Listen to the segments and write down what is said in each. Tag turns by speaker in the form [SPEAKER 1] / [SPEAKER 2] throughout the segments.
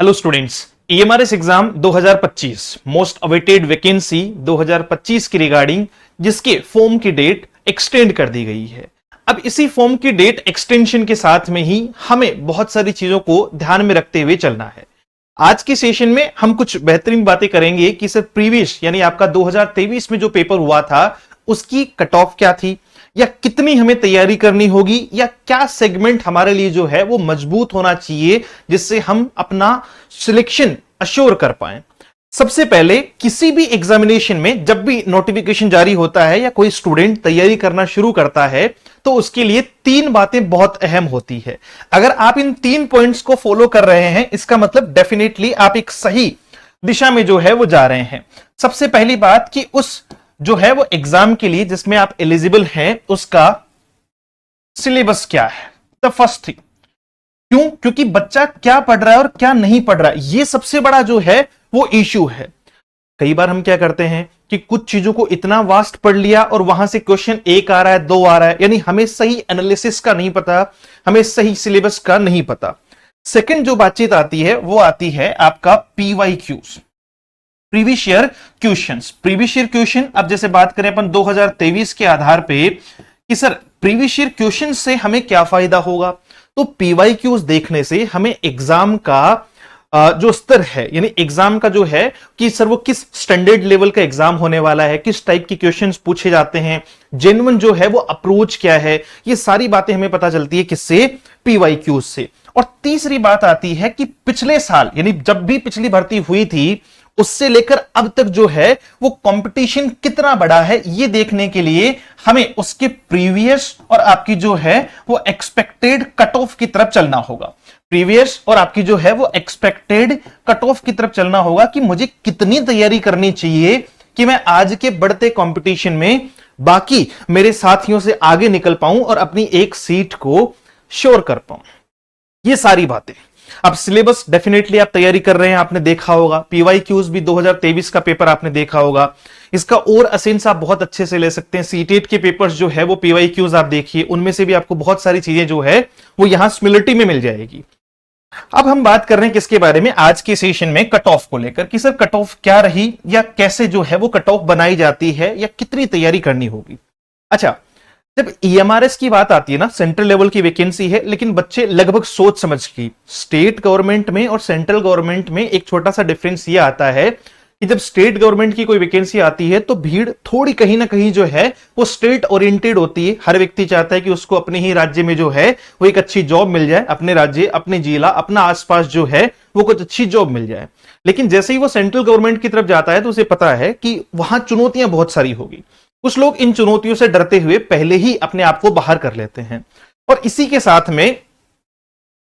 [SPEAKER 1] Hello students, EMRS exam 2025 most awaited vacancy 2025 की regarding जिसके form की डेट एक्सटेंड कर दी गई है। अब इसी फॉर्म की डेट एक्सटेंशन के साथ में ही हमें बहुत सारी चीजों को ध्यान में रखते हुए चलना है। आज के सेशन में हम कुछ बेहतरीन बातें करेंगे कि सर प्रीवियस यानी आपका 2023 में जो पेपर हुआ था उसकी कट ऑफ क्या थी, या कितनी हमें तैयारी करनी होगी, या क्या सेगमेंट हमारे लिए जो है वो मजबूत होना चाहिए जिससे हम अपना सिलेक्शन अश्योर कर पाए। सबसे पहले किसी भी एग्जामिनेशन में जब भी नोटिफिकेशन जारी होता है या कोई स्टूडेंट तैयारी करना शुरू करता है तो उसके लिए तीन बातें बहुत अहम होती है। अगर आप इन तीन पॉइंट्स को फॉलो कर रहे हैं इसका मतलब डेफिनेटली आप एक सही दिशा में जो है वो जा रहे हैं। सबसे पहली बात कि उस जो है वो एग्जाम के लिए जिसमें आप एलिजिबल हैं उसका सिलेबस क्या है। द फर्स्ट थिंग, क्योंकि बच्चा क्या पढ़ रहा है और क्या नहीं पढ़ रहा है ये सबसे बड़ा जो है वो इश्यू है। कई बार हम क्या करते हैं कि कुछ चीजों को इतना वास्ट पढ़ लिया और वहां से क्वेश्चन एक आ रहा है, दो आ रहा है, यानी हमें सही एनालिसिस का नहीं पता, हमें सही सिलेबस का नहीं पता। सेकंड जो बातचीत आती है वो आती है आपका PYQs, previous year questions. Previous year question, अब जैसे बात करें अपन 2023 के आधार पे कि सर प्रीवियस ईयर क्वेश्चन से हमें क्या फायदा होगा, तो पीवाईक्यूज देखने से हमें एग्जाम का जो स्तर है यानी एग्जाम का जो है कि सर वो किस स्टैंडर्ड लेवल का एग्जाम होने वाला है, किस टाइप के क्वेश्चंस पूछे जाते हैं, जेन्युइन जो है वो अप्रोच क्या है, ये सारी बातें हमें पता चलती है किससे, पीवाईक्यूज से। और तीसरी बात आती है कि पिछले साल यानी जब भी पिछली भर्ती हुई थी उससे लेकर अब तक जो है वो कंपटीशन कितना बड़ा है ये देखने के लिए हमें उसके प्रीवियस और आपकी जो है वो एक्सपेक्टेड कट ऑफ की तरफ चलना होगा। प्रीवियस और आपकी जो है वो एक्सपेक्टेड कट ऑफ की तरफ चलना होगा कि मुझे कितनी तैयारी करनी चाहिए कि मैं आज के बढ़ते कंपटीशन में बाकी मेरे साथियों से आगे निकल पाऊं और अपनी एक सीट को श्योर कर पाऊं। ये सारी बातें। अब सिलेबस डेफिनेटली आप तैयारी कर रहे हैं, आपने देखा होगा। पीवाईक्यूज भी 2023 का पेपर आपने देखा होगा। इसका और असेंस आप बहुत अच्छे से ले सकते हैं। सीटेट के पेपर्स जो है वो पीवाईक्यूज आप देखिए, उनमें से भी आपको बहुत सारी चीजें जो है वो यहां सिमिलरिटी में मिल जाएगी। अब हम बात कर रहे हैं किसके बारे में, आज के सेशन में कट ऑफ को लेकर कि सर कट ऑफ क्या रही या कैसे जो है वो कट ऑफ बनाई जाती है या कितनी तैयारी करनी होगी। अच्छा, जब ईएमआरएस की बात आती है ना, सेंट्रल लेवल की वैकेंसी है, लेकिन बच्चे लगभग सोच समझ की स्टेट गवर्नमेंट में और सेंट्रल गवर्नमेंट में एक छोटा सा डिफरेंस ये आता है कि जब स्टेट गवर्नमेंट की कोई वैकेंसी आती है तो भीड़ थोड़ी कहीं ना कहीं जो है वो स्टेट ओरिएंटेड होती है। हर व्यक्ति चाहता है कि उसको अपने ही राज्य में जो है वो एक अच्छी जॉब मिल जाए, अपने राज्य, अपने जिला, अपना आसपास जो है वो कुछ अच्छी जॉब मिल जाए। लेकिन जैसे ही वो सेंट्रल गवर्नमेंट की तरफ जाता है तो उसे पता है कि वहां चुनौतियां बहुत सारी होगी। कुछ लोग इन चुनौतियों से डरते हुए पहले ही अपने आप को बाहर कर लेते हैं। और इसी के साथ में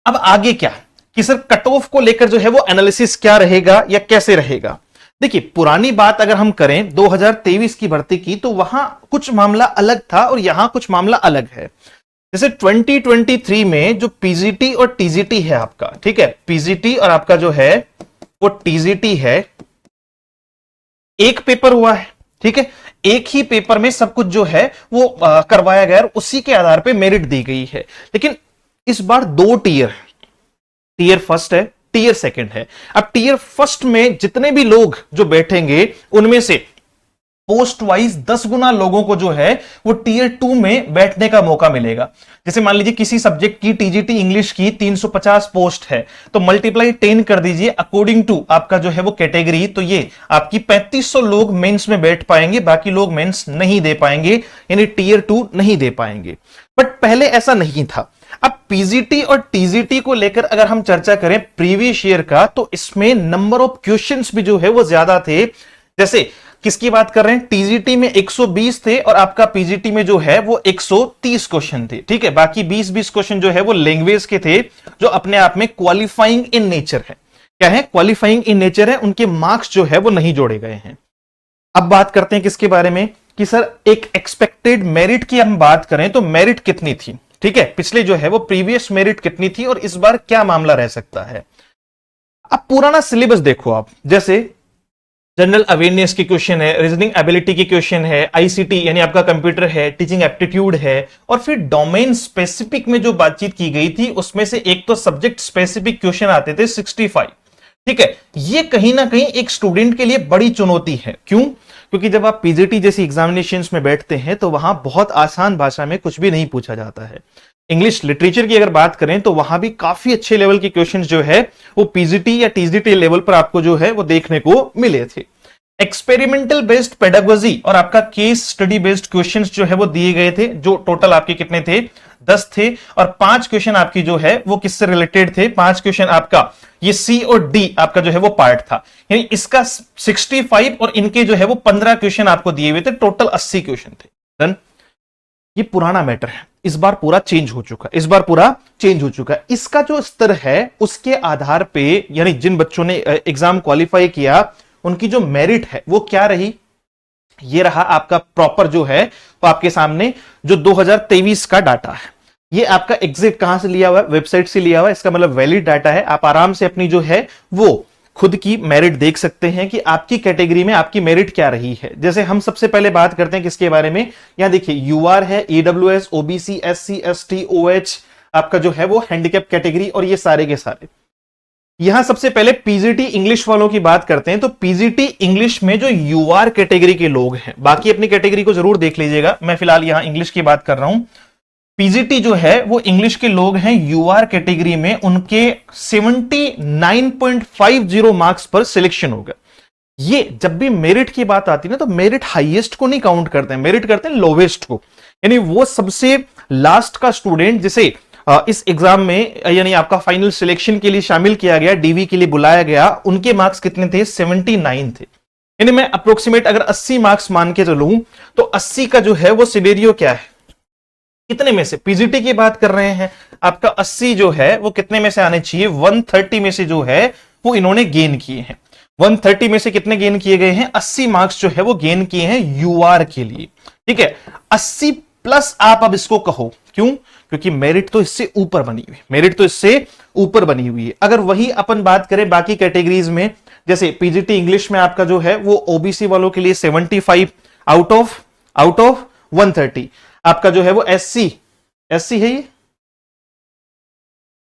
[SPEAKER 1] अब आगे क्या कि सर कट ऑफ को लेकर जो है वो एनालिसिस क्या रहेगा या कैसे रहेगा। देखिए, पुरानी बात अगर हम करें 2023 की भर्ती की तो वहां कुछ मामला अलग था और यहां कुछ मामला अलग है। जैसे 2023 में जो पीजीटी और टीजीटी है आपका, ठीक है, पीजीटी और आपका जो है वो टीजीटी है, एक पेपर हुआ है, ठीक है, एक ही पेपर में सब कुछ जो है वो करवाया गया और उसी के आधार पे मेरिट दी गई है। लेकिन इस बार दो टीयर फर्स्ट है, टीयर सेकंड है। अब टीयर फर्स्ट में जितने भी लोग जो बैठेंगे उनमें से पोस्ट वाइज 10 गुना लोगों को जो है वो टीयर 2 में बैठने का मौका मिलेगा। जैसे मान लीजिए किसी सब्जेक्ट की टीजीटी इंग्लिश की 350 पोस्ट है तो मल्टीप्लाई 10 कर दीजिए अकॉर्डिंग टू आपका जो है वो कैटेगरी, तो ये आपकी 3500 लोग मेंस में बैठ पाएंगे, बाकी लोग मेंस नहीं दे पाएंगे, यानी टीयर 2 नहीं दे पाएंगे। बट पहले ऐसा नहीं था। अब पीजीटी और टीजीटी को लेकर अगर हम चर्चा करें प्रीवियस ईयर का तो इसमें नंबर ऑफ क्वेश्चंस भी जो है वो ज्यादा थे। जैसे किसकी बात कर रहे हैं, टीजीटी में 120 थे और आपका पीजीटी में जो है वो 130 क्वेश्चन थे, ठीक है। बाकी 20-20 क्वेश्चन जो है वो लैंग्वेज के थे जो अपने आप में क्वालिफाइंग इन नेचर है। क्या है, क्वालिफाइंग इन नेचर है, उनके मार्क्स जो है वो नहीं जोड़े गए हैं। अब बात करते हैं किसके बारे में कि सर एक एक्सपेक्टेड मेरिट की हम बात करें तो मेरिट कितनी थी, ठीक है, पिछले जो है वो प्रीवियस मेरिट कितनी थी और इस बार क्या मामला रह सकता है। अब पुराना सिलेबस देखो आप, जैसे जनरल अवेयरनेस के क्वेश्चन है, रीजनिंग एबिलिटी के क्वेश्चन है, आईसीटी यानी आपका कंप्यूटर है, टीचिंग एप्टीट्यूड है, और फिर डोमेन स्पेसिफिक में जो बातचीत की गई थी उसमें से एक तो सब्जेक्ट स्पेसिफिक क्वेश्चन आते थे 65 ठीक है, ये कहीं ना कहीं एक स्टूडेंट के लिए बड़ी चुनौती है। क्यों? क्योंकि जब आप पीजीटी जैसी एग्जामिनेशंस में बैठते हैं तो वहां बहुत आसान भाषा में कुछ भी नहीं पूछा जाता है। इंग्लिश लिटरेचर की अगर बात करें तो वहां भी काफी अच्छे लेवल के क्वेश्चंस जो है वो पीजीटी या टीजीटी लेवल पर आपको जो है वो देखने को मिले थे। एक्सपेरिमेंटल बेस्ड पेडागोजी और आपका केस स्टडी बेस्ड क्वेश्चंस जो है वो दिए गए थे, जो टोटल आपके कितने थे? 10 थे, और 5 क्वेश्चन आपकी जो है वो किससे रिलेटेड थे? 5 क्वेश्चन आपका ये सी और डी आपका जो है वो पार्ट था, यानी इसका 65 और इनके जो है वो 15 क्वेश्चन आपको दिए हुए थे, टोटल 80 क्वेश्चन थे। डन। ये पुराना मैटर है, इस बार पूरा चेंज हो चुका है, इस बार पूरा चेंज हो चुका है। इसका जो स्तर है उसके आधार पे, यानी जिन बच्चों ने एग्जाम क्वालिफाई किया उनकी जो मेरिट है वो क्या रही? ये रहा आपका प्रॉपर जो है वो आपके सामने जो 2023 का डाटा है। ये आपका एग्जिट कहां से लिया हुआ है? वेबसाइट से लिया हुआ है, इसका मतलब वैलिड डाटा है। आप आराम से अपनी जो है वो खुद की मेरिट देख सकते हैं कि आपकी कैटेगरी में आपकी मेरिट क्या रही है। जैसे हम सबसे पहले बात करते हैं किसके बारे में, यहां देखिए यूआर है, EWS, OBC, SC, ST, OH, आपका जो है वो हैंडीकैप कैटेगरी, और ये सारे के सारे। यहां सबसे पहले पीजीटी इंग्लिश वालों की बात करते हैं, तो पीजीटी इंग्लिश में जो यूआर कैटेगरी के लोग हैं, बाकी अपनी कैटेगरी को जरूर देख लीजिएगा, मैं फिलहाल यहां इंग्लिश की बात कर रहा हूं। पीजीटी जो है वो इंग्लिश के लोग हैं यूआर कैटेगरी में, उनके 79.50 मार्क्स पर सिलेक्शन होगा। ये जब भी मेरिट की बात आती है ना, तो मेरिट हाईएस्ट को नहीं काउंट करते हैं, मेरिट करते हैं लोवेस्ट को, यानी वो सबसे लास्ट का स्टूडेंट जिसे इस एग्जाम में यानी आपका फाइनल सिलेक्शन के लिए शामिल किया गया, डीवी के लिए बुलाया गया, उनके मार्क्स कितने थे? 79 थे। यानी मैं अप्रोक्सीमेट अगर 80 मार्क्स मान के चलूं तो 80 का जो है वो सिनेरियो क्या है, कितने में से? पीजीटी की बात कर रहे हैं, आपका 80 जो है वो कितने में से आने चाहिए? 130 में से जो है वो इन्होंने गेन किए हैं। 130 में से कितने गेन किए गए हैं? 80 मार्क्स जो है वो गेन किए हैं यूआर के लिए। ठीक है, 80 प्लस आप अब इसको कहो, क्यों? क्योंकि मेरिट तो इससे ऊपर बनी हुई, मेरिट तो इससे ऊपर बनी हुई है। अगर वही अपन बात करें बाकी कैटेगरीज में, जैसे पीजीटी इंग्लिश में आपका जो है वो ओबीसी वालों के लिए 75 आउट ऑफ 130, आपका जो है वो एससी है ये,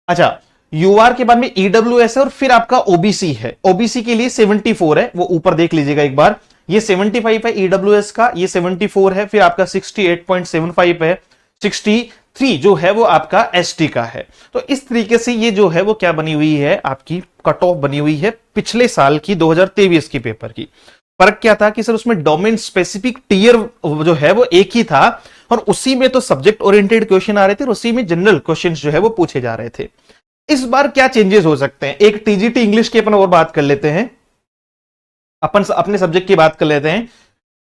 [SPEAKER 1] अच्छा यूआर के बाद में ईडब्ल्यूएस है, और फिर आपका ओबीसी है, ओबीसी के लिए 74 है, वो ऊपर देख लीजिएगा एक बार, ये 75 है ईडब्ल्यूएस का, ये 74 है, फिर आपका 68.75 है, 63 जो है वो आपका एसटी का है। तो इस तरीके से ये जो है वो क्या बनी हुई है, आपकी कट ऑफ बनी हुई है पिछले साल की 2023 की पेपर की। फर्क क्या था कि सर उसमें डोमेन स्पेसिफिक टीयर जो है वो एक ही था, और उसी में तो सब्जेक्ट ओरिएंटेड क्वेश्चन आ रहे थे और उसी में जनरल क्वेश्चंस जो है वो पूछे जा रहे थे। इस बार क्या चेंजेस हो सकते हैं? एक टीजीटी इंग्लिश की अपन और बात कर लेते हैं, अपन अपने सब्जेक्ट की बात कर लेते हैं।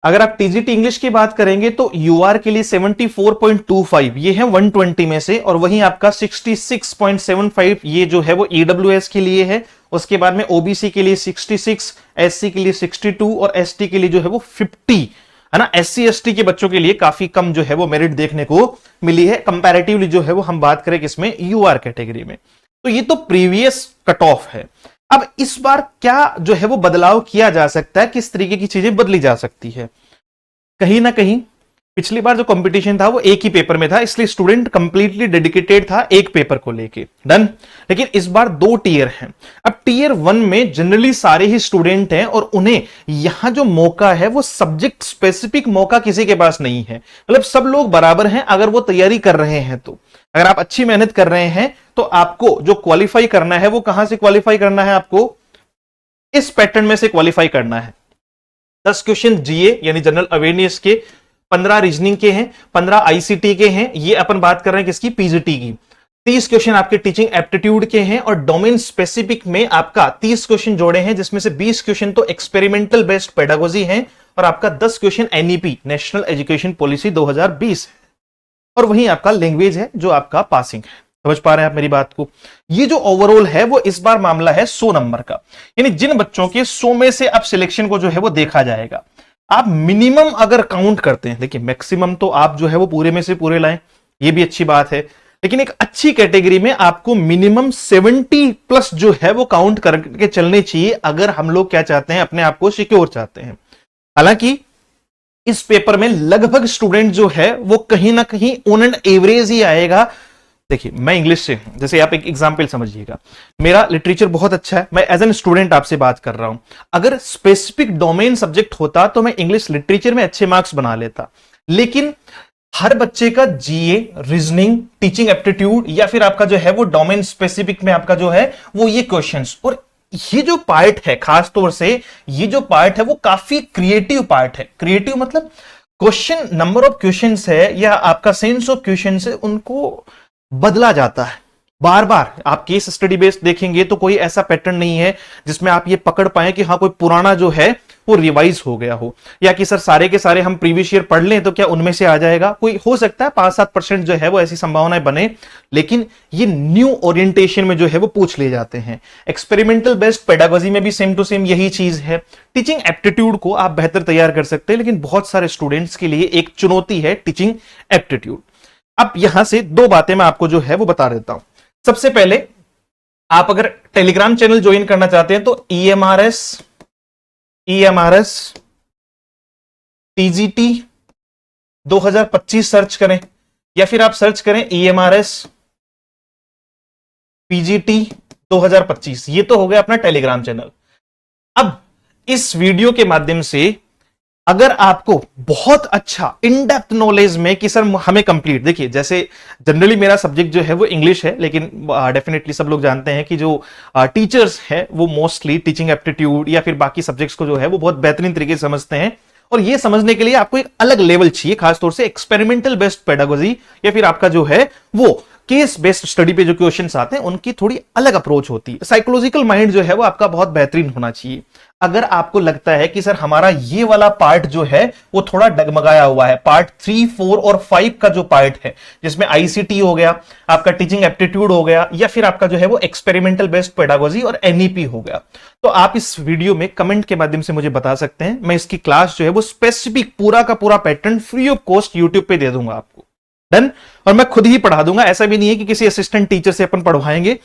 [SPEAKER 1] अगर आप टीजीटी इंग्लिश की बात करेंगे तो यूआर के लिए 74.25 ये है 120 में से, और वहीं आपका 66.75 ये जो है वो ईडब्ल्यूएस के लिए है। उसके बाद में ओबीसी के लिए 66, एससी के लिए 62 और एसटी के लिए जो है वो 50 है ना। एससी एसटी के बच्चों के लिए काफी कम जो है वो मेरिट देखने को मिली है कंपैरेटिवली, जो है वो हम बात करें किसमें, यूआर कैटेगरी में। तो ये तो प्रीवियस कट ऑफ है। अब इस बार क्या जो है वो बदलाव किया जा सकता है, किस तरीके की चीजें बदली जा सकती है? कहीं ना कहीं पिछली बार जो कंपटीशन था वो एक ही पेपर में था, इसलिए स्टूडेंट कंप्लीटली डेडिकेटेड था एक पेपर को लेके, डन। लेकिन इस बार 2 टीयर हैं। अब टीयर 1 में जनरली सारे ही स्टूडेंट हैं, और उन्हें यहां जो मौका है वो सब्जेक्ट स्पेसिफिक मौका किसी के पास नहीं है, मतलब सब लोग बराबर हैं। अगर वो तैयारी कर रहे हैं तो, अगर आप अच्छी मेहनत कर रहे हैं तो आपको जो क्वालिफाई करना है वो कहां से क्वालिफाई करना है? आपको इस पैटर्न में से क्वालिफाई करना है। 10 क्वेश्चन जीए यानी जनरल अवेयरनेस के, 15 रीजनिंग के हैं, 15 आईसीटी के हैं, ये अपन बात कर रहे हैं किसकी, पीजीटी की। 30 क्वेश्चन आपके टीचिंग एप्टीट्यूड के हैं, और डोमेन स्पेसिफिक में आपका 30 क्वेश्चन जोड़े हैं, जिसमें से 20 क्वेश्चन तो एक्सपेरिमेंटल बेस्ड पेडागोजी हैं, और आपका 10 question NEP national education policy 2020 है, और वहीं आपका लैंग्वेज है जो आपका पासिंग है। समझ पा रहे हैं आप मेरी बात को? ये जो ओवरऑल है वो इस बार मामला है 100 नंबर का, यानी जिन बच्चों के 100 में से अब सिलेक्शन को जो है वो देखा जाएगा। आप मिनिमम अगर काउंट करते हैं, देखिए मैक्सिमम तो आप जो है वो पूरे में से पूरे लाएं, ये भी अच्छी बात है, लेकिन एक अच्छी कैटेगरी में आपको मिनिमम 70 प्लस जो है वो काउंट करके चलने चाहिए, अगर हम लोग क्या चाहते हैं, अपने आप को सिक्योर चाहते हैं। हालांकि इस पेपर में लगभग स्टूडेंट जो है वो कहीं ना कहीं ऑन एन एवरेज ही आएगा, देखिए मैं इंग्लिश से हूं, जैसे आप एक एग्जाम्पल समझिएगा, मेरा लिटरेचर बहुत अच्छा है, मैं एज एन स्टूडेंट आपसे बात कर रहा हूं। अगर स्पेसिफिक डोमेन सब्जेक्ट होता तो मैं इंग्लिश लिटरेचर में अच्छे मार्क्स बना लेता, लेकिन हर बच्चे का जीए, रीजनिंग, टीचिंग एप्टीट्यूड या फिर आपका जो है वो डोमेन स्पेसिफिक में आपका जो है वो ये क्वेश्चंस, और ये जो पार्ट है खास तौर से ये जो पार्ट है वो काफी क्रिएटिव पार्ट है। क्रिएटिव मतलब क्वेश्चन, नंबर ऑफ क्वेश्चंस है या आपका सेंस ऑफ क्वेश्चंस है, उनको बदला जाता है बार बार। आप केस स्टडी बेस्ड देखेंगे तो कोई ऐसा पैटर्न नहीं है जिसमें आप ये पकड़ पाए कि हाँ कोई पुराना जो है वो रिवाइज हो गया हो, या कि सर सारे के सारे हम प्रीवियस ईयर पढ़ लें तो क्या उनमें से आ जाएगा। कोई हो सकता है 5-7% जो है वो ऐसी संभावनाएं बने, लेकिन ये न्यू ओरिएंटेशन में जो है वो पूछ ले जाते हैं। एक्सपेरिमेंटल बेस्ड पेडागोजी में भी सेम टू सेम यही चीज है। टीचिंग एप्टीट्यूड को आप बेहतर तैयार कर सकते हैं, लेकिन बहुत सारे स्टूडेंट्स के लिए एक चुनौती है टीचिंग एप्टीट्यूड। अब यहां से दो बातें मैं आपको जो है वो बता देता हूं। सबसे पहले, आप अगर टेलीग्राम चैनल ज्वाइन करना चाहते हैं तो ईएमआरएस टीजीटी 2025 सर्च करें, या फिर आप सर्च करें ईएमआरएस पीजीटी 2025। ये तो हो गया अपना टेलीग्राम चैनल। अब इस वीडियो के माध्यम से अगर आपको बहुत अच्छा इन डेप्थ नॉलेज में कि सर हमें कंप्लीट, देखिए जैसे जनरली मेरा सब्जेक्ट जो है वो इंग्लिश है, लेकिन डेफिनेटली सब लोग जानते हैं कि जो टीचर्स हैं वो मोस्टली टीचिंग एप्टीट्यूड या फिर बाकी सब्जेक्ट्स को जो है वो बहुत बेहतरीन तरीके से समझते हैं। और ये समझने के लिए आपको एक अलग लेवल चाहिए, खासतौर से एक्सपेरिमेंटल बेस्ड पेडागोजी या फिर आपका जो है वो केस बेस्ड स्टडी पे जो क्वेश्चंस आते हैं उनकी थोड़ी अलग अप्रोच होती है। साइकोलॉजिकल माइंड जो है वो आपका बहुत बेहतरीन होना चाहिए। अगर आपको लगता है कि सर हमारा ये वाला पार्ट जो है वो थोड़ा डगमगाया हुआ है, पार्ट 3, 4 और 5 का जो पार्ट है जिसमें आईसीटी हो गया, आपका टीचिंग एप्टीट्यूड हो गया, या फिर आपका जो है वो एक्सपेरिमेंटल बेस्ड पेडागोजी और एनईपी हो गया, तो आप इस वीडियो में कमेंट के माध्यम से मुझे बता सकते हैं। मैं इसकी क्लास जो है वो स्पेसिफिक पूरा का पूरा pattern free of cost YouTube पे दे दूंगा आपको। डन। और मैं खुद ही पढ़ा दूंगा, ऐसा भी नहीं है कि किसी असिस्टेंट टीचर से अपन पढ़वाएंगे।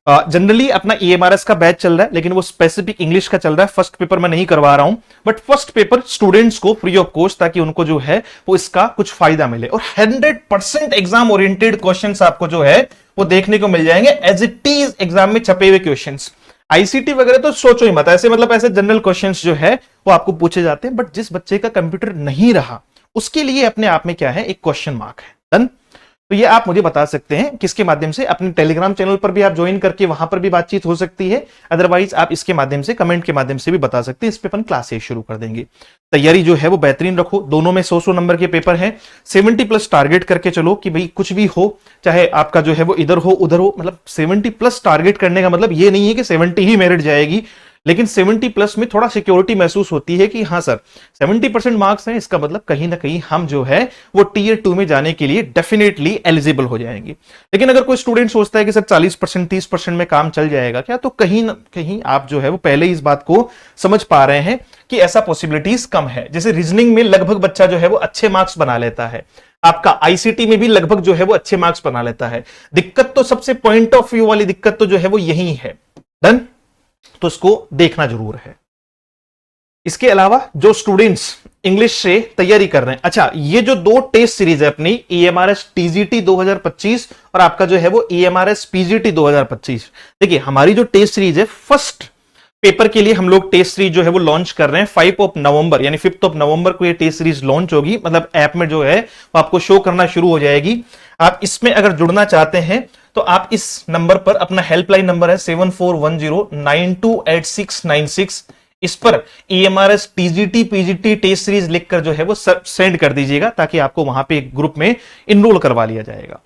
[SPEAKER 1] जनरली अपना ईएमआरएस का बैच चल रहा है, लेकिन वो स्पेसिफिक इंग्लिश का चल रहा है। फर्स्ट पेपर मैं नहीं करवा रहा हूं, बट फर्स्ट पेपर स्टूडेंट्स को फ्री ऑफ कॉस्ट, ताकि उनको जो है वो इसका कुछ फायदा मिले। और 100% एग्जाम ओरिएंटेड क्वेश्चंस आपको जो है वो देखने को मिल जाएंगे एज इट इज एग्जाम में छपे हुए क्वेश्चंस। आईसीटी वगैरह तो सोचो ही मत, ऐसे मतलब ऐसे जनरल क्वेश्चंस जो है वो आपको पूछे जाते हैं, बट जिस बच्चे का कंप्यूटर नहीं रहा उसके लिए अपने आप में क्या है, एक क्वेश्चन मार्क है। डन। तो ये आप मुझे बता सकते हैं किसके माध्यम से, अपने टेलीग्राम चैनल पर भी आप ज्वाइन करके वहां पर भी बातचीत हो सकती है, अदरवाइज आप इसके माध्यम से कमेंट के माध्यम से भी बता सकते हैं। इस पे अपन क्लासेस शुरू कर देंगे। तैयारी जो है वो बेहतरीन रखो, दोनों में 100 नंबर के पेपर हैं। 70+ टारगेट करके चलो कि भाई कुछ भी हो, चाहे आपका जो है वो इधर हो उधर हो, मतलब 70+ टारगेट करने का मतलब ये नहीं है कि 70 ही मेरिट जाएगी, लेकिन 70+ में थोड़ा सिक्योरिटी महसूस होती है कि हाँ सर 70% मार्क्स हैं, इसका मतलब कहीं ना कहीं हम जो है वो टीयर 2 में जाने के लिए डेफिनेटली एलिजिबल हो जाएंगे। लेकिन अगर कोई स्टूडेंट सोचता है कि सर 40% 30% में काम चल जाएगा क्या, तो कहीं ना कहीं आप जो है वो पहले ही इस बात को समझ पा रहे हैं कि ऐसा पॉसिबिलिटीज कम है। जैसे रीजनिंग में लगभग बच्चा जो है वो अच्छे मार्क्स बना लेता है, आपका आईसीटी में भी लगभग जो है वो अच्छे मार्क्स बना लेता है। दिक्कत तो सबसे पॉइंट ऑफ व्यू वाली दिक्कत तो जो है वो यही है। डन। तो इसको देखना जरूर है। इसके अलावा जो स्टूडेंट्स इंग्लिश से तैयारी कर रहे हैं, अच्छा ये जो 2 टेस्ट सीरीज है अपनी, ईएमआरएस टीजीटी 2025 और आपका जो है वो ईएमआरएस पीजीटी 2025, देखिए हमारी जो टेस्ट सीरीज है फर्स्ट पेपर के लिए हम लोग टेस्ट सीरीज जो है वो लॉन्च कर रहे हैं 5 नवंबर, यानी 5 नवंबर को ये टेस्ट सीरीज लॉन्च होगी। मतलब ऐप में जो है वो आपको शो करना शुरू हो जाएगी। आप इसमें अगर जुड़ना चाहते हैं तो आप इस नंबर पर, अपना हेल्पलाइन नंबर है 7410928696, इस पर EMRS TGT PGT test series लिखकर जो है वो सेंड कर दीजिएगा, ताकि आपको वहां पे एक ग्रुप में इनरोल करवा लिया जाएगा।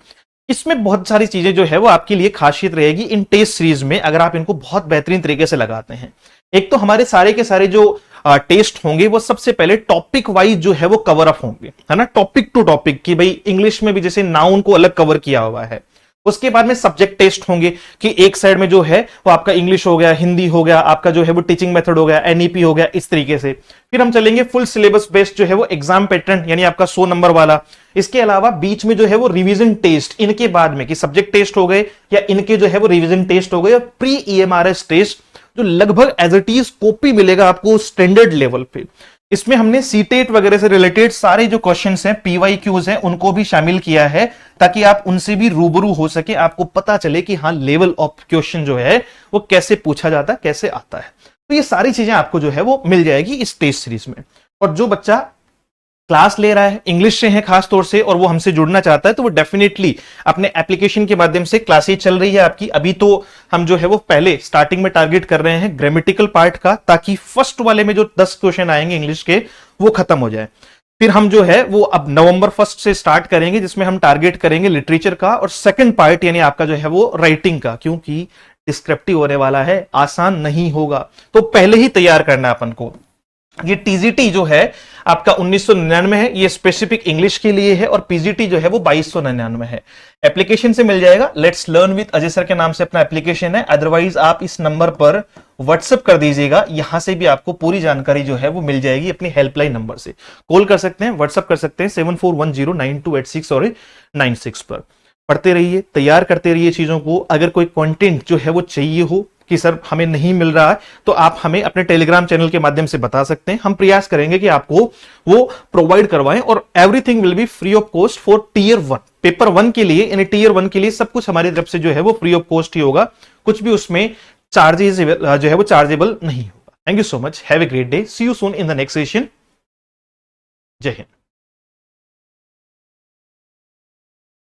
[SPEAKER 1] इसमें बहुत सारी चीजें जो है वो आपके लिए खासियत रहेगी इन टेस्ट सीरीज में, अगर आप इनको बहुत बेहतरीन तरीके से लगाते हैं। एक तो हमारे सारे के सारे जो टेस्ट होंगे वो सबसे पहले टॉपिक वाइज जो है वो कवर अप होंगे, है ना, टॉपिक टू टॉपिक, कि भाई इंग्लिश में भी जैसे नाउन को अलग कवर किया हुआ है। उसके बाद में सब्जेक्ट टेस्ट होंगे कि एक साइड में जो है वो आपका इंग्लिश हो गया, हिंदी हो गया, आपका जो है वो टीचिंग मेथड हो गया, एनईपी हो गया, इस तरीके से। फिर हम चलेंगे फुल सिलेबस बेस्ड जो है वो एग्जाम पैटर्न, यानी आपका 100 नंबर वाला। इसके अलावा बीच में जो है वो रिवीजन टेस्ट, इनके बाद में कि सब्जेक्ट टेस्ट हो गए या इनके जो है वो रिवीजन टेस्ट हो गए, और प्री ईएमआरएस टेस्ट जो लगभग एज इट इज कॉपी मिलेगा आपको स्टैंडर्ड लेवल पे। इसमें हमने सीटेट वगैरह से रिलेटेड सारे जो क्वेश्चंस हैं, पीवाईक्यूज हैं, उनको भी शामिल किया है ताकि आप उनसे भी रूबरू हो सके, आपको पता चले कि हाँ लेवल ऑफ क्वेश्चन जो है वो कैसे पूछा जाता है, कैसे आता है। तो ये सारी चीजें आपको जो है वो मिल जाएगी इस टेस्ट सीरीज में। और जो बच्चा क्लास ले रहा है, इंग्लिश से है खास तौर से, और वो हमसे जुड़ना चाहता है, तो वो डेफिनेटली अपने एप्लीकेशन के माध्यम से, क्लासेज चल रही है आपकी अभी, तो हम जो है वो पहले स्टार्टिंग में टारगेट कर रहे हैं ग्रामेटिकल पार्ट का, ताकि फर्स्ट वाले में जो 10 क्वेश्चन आएंगे इंग्लिश के वो खत्म हो जाए। फिर हम जो है वो अब नवंबर 1 से स्टार्ट करेंगे, जिसमें हम टारगेट करेंगे लिटरेचर का, और सेकंड पार्ट यानी आपका जो है वो राइटिंग का, क्योंकि डिस्क्रिप्टिव होने वाला है, आसान नहीं होगा, तो पहले ही तैयार करना है अपन को। ये टीजीटी जो है आपका 1999 है, ये स्पेसिफिक इंग्लिश के लिए है, और पीजीटी जो है वो 2299 है। एप्लीकेशन से मिल जाएगा, let's learn with Ajay sir के नाम से अपना एप्लीकेशन है। अदरवाइज आप इस नंबर पर व्हाट्सएप कर दीजिएगा, यहां से भी आपको पूरी जानकारी जो है वो मिल जाएगी। अपनी हेल्पलाइन नंबर से कॉल कर सकते हैं, व्हाट्सएप कर सकते हैं 74109286 और 96 पर। पढ़ते रहिए, तैयार करते रहिए चीजों को। अगर कोई कंटेंट जो है वो चाहिए हो कि सर हमें नहीं मिल रहा है, तो आप हमें अपने टेलीग्राम चैनल के माध्यम से बता सकते हैं, हम प्रयास करेंगे कि आपको वो प्रोवाइड करवाएं। और everything will be free of cost for tier 1, paper 1 के लिए, यानी टीयर 1 के लिए सब कुछ हमारी तरफ से जो है वो फ्री ऑफ कॉस्ट ही होगा, कुछ भी उसमें चार्जेस जो है वो चार्जेबल नहीं होगा। Thank you so much, have a great day, see you soon in the next session. जय हिंद।